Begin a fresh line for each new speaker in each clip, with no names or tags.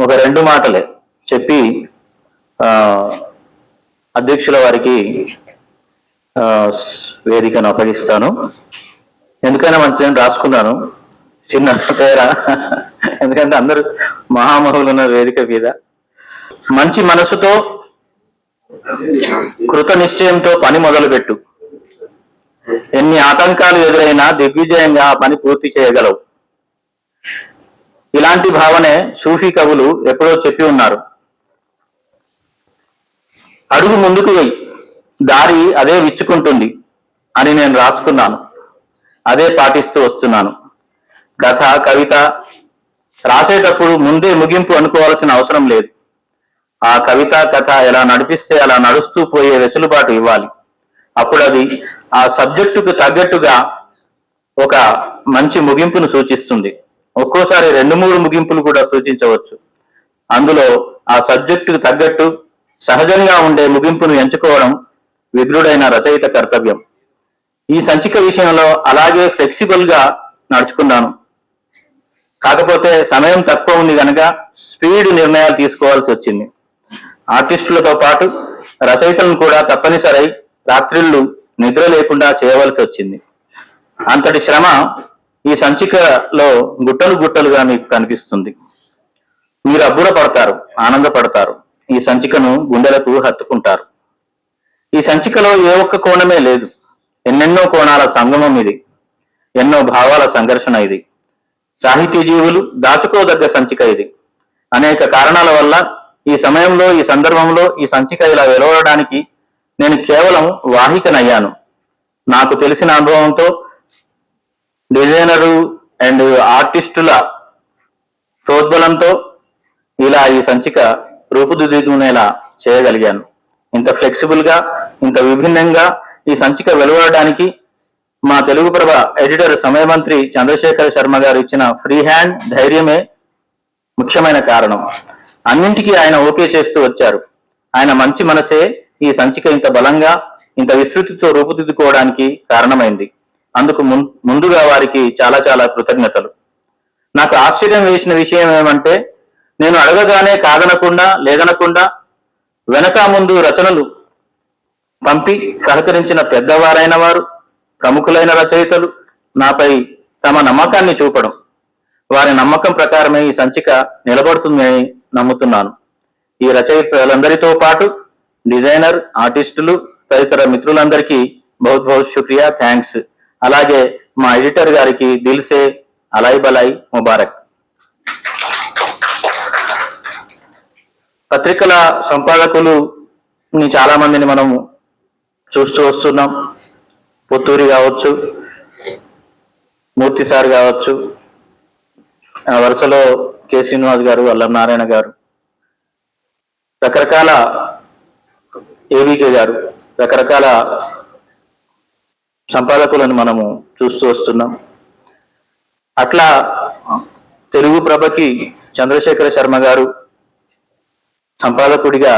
ఒక రెండు మాటలే చెప్పి అధ్యక్షుల వారికి వేదికను అప్పగిస్తాను. ఎందుకైనా మంచిదని రాసుకున్నాను చిన్న పేర, ఎందుకంటే అందరూ మహామహులు ఉన్న వేదిక మీద. మంచి మనసుతో కృత నిశ్చయంతో పని మొదలుపెట్టు. ఎన్ని ఆటంకాలు ఎదురైనా దిగ్విజయంగా ఆ పని పూర్తి చేయగలవు. ఇలాంటి భావనే సూఫీ కవులు ఎప్పుడో చెప్పి ఉన్నారు. అడుగు ముందుకు వెయ్యి, దారి అదే విచ్చుకుంటుంది అని నేను రాసుకున్నాను. అదే పాటిస్తూ వస్తున్నాను. కథ, కవిత రాసేటప్పుడు ముందే ముగింపు అనుకోవాల్సిన అవసరం లేదు. ఆ కవిత, కథ ఎలా నడిపిస్తే అలా నడుస్తూ పోయే వెసులుబాటు ఇవ్వాలి. అప్పుడు అది ఆ సబ్జెక్టుకు తగ్గట్టుగా ఒక మంచి ముగింపును సూచిస్తుంది. ఒక్కోసారి 2-3 ముగింపులు కూడా సూచించవచ్చు. అందులో ఆ సబ్జెక్టుకు తగ్గట్టు సహజంగా ఉండే ముగింపును ఎంచుకోవడం విగ్రుడైన రచయిత కర్తవ్యం. ఈ సంచిక విషయంలో అలాగే ఫ్లెక్సిబుల్ గా నడుచుకున్నాను. కాకపోతే సమయం తక్కువ ఉంది కనుక స్పీడ్ నిర్ణయాలు తీసుకోవాల్సి వచ్చింది. ఆర్టిస్టులతో పాటు రచయితలను కూడా తప్పనిసరి రాత్రిళ్ళు నిద్ర లేకుండా చేయవలసి వచ్చింది. అంతటి శ్రమ ఈ సంచికలో గుట్టలు గుట్టలుగా మీకు కనిపిస్తుంది. మీరు అబ్బురపడతారు, ఆనందపడతారు. ఈ సంచికను గుండెలకు హత్తుకుంటారు. ఈ సంచికలో ఏ ఒక్క కోణమే లేదు. ఎన్నెన్నో కోణాల సంగమం ఇది. ఎన్నో భావాల సంఘర్షణ ఇది. సాహితీ జీవులు దాచుకోదగ్గ సంచిక ఇది. అనేక కారణాల వల్ల ఈ సమయంలో, ఈ సందర్భంలో ఈ సంచిక ఇలా వెలువడడానికి నేను కేవలం వాహికనయ్యాను. నాకు తెలిసిన అనుభవంతో, డిజైనరు అండ్ ఆర్టిస్టుల ప్రోద్బలంతో ఇలా ఈ సంచిక రూపుదిద్దుకునేలా చేయగలిగాను. ఇంత ఫ్లెక్సిబుల్ గా, ఇంత విభిన్నంగా ఈ సంచిక వెలువడడానికి మా తెలుగు ప్రభ ఎడిటర్ సమయమంత్రి చంద్రశేఖర శర్మ గారు ఇచ్చిన ఫ్రీ హ్యాండ్ ధైర్యమే ముఖ్యమైన కారణం. అన్నింటికీ ఆయన ఓకే చేస్తూ వచ్చారు. ఆయన మంచి మనసే ఈ సంచిక ఇంత బలంగా, ఇంత విస్తృతితో రూపుదిద్దుకోవడానికి కారణమైంది. అందుకు ముందుగా వారికి చాలా చాలా కృతజ్ఞతలు. నాకు ఆశ్చర్యం వేసిన విషయం ఏమంటే, నేను అడగగానే కాదనకుండా, లేదనకుండా వెనక ముందు రచనలు పంపి సహకరించిన పెద్దవారైన వారు, ప్రముఖులైన రచయితలు నాపై తమ నమ్మకాన్ని చూపడం, వారి నమ్మకం ప్రకారమే ఈ సంచిక నిలబడుతుందని నమ్ముతున్నాను. ఈ రచయితలందరితో పాటు డిజైనర్, ఆర్టిస్టులు, తదితర మిత్రులందరికీ బహుత్ బహుత్ శుక్రియా, థ్యాంక్స్. అలాగే మా ఎడిటర్ గారికి దిల్ సే అలాయ్ బలాయ్ ముబారక్. పత్రికల సంపాదకులు చాలా మందిని మనము చూస్తూ వస్తున్నాం. పుత్తూరి కావచ్చు, మూర్తి సార్ కావచ్చు, వరుసలో కె శ్రీనివాస్ గారు, అల్లం నారాయణ గారు, రకరకాల ఏవికే గారు, రకరకాల సంపాదకులను మనము చూస్తూ వస్తున్నాం. అట్లా తెలుగు ప్రభకి చంద్రశేఖర శర్మ గారు సంపాదకుడిగా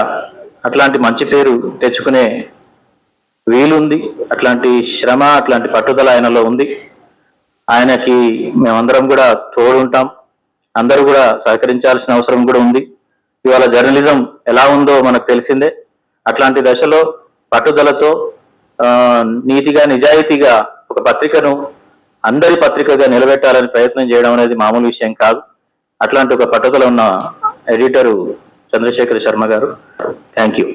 అట్లాంటి మంచి పేరు తెచ్చుకునే వీలుంది. అట్లాంటి శ్రమ, అట్లాంటి పట్టుదల ఆయనలో ఉంది. ఆయనకి మేమందరం కూడా తోడుంటాం. అందరూ కూడా సహకరించాల్సిన అవసరం కూడా ఉంది. ఇవాళ జర్నలిజం ఎలా ఉందో మనకు తెలిసిందే. అట్లాంటి దశలో పట్టుదలతో నీతిగా, నిజాయితీగా ఒక పత్రికను అందరి పత్రికగా నిలబెట్టాలని ప్రయత్నం చేయడం అనేది మామూలు విషయం కాదు. అట్లాంటి ఒక పట్టుదల ఉన్న ఎడిటరు చంద్రశేఖర శర్మ గారు. Thank you.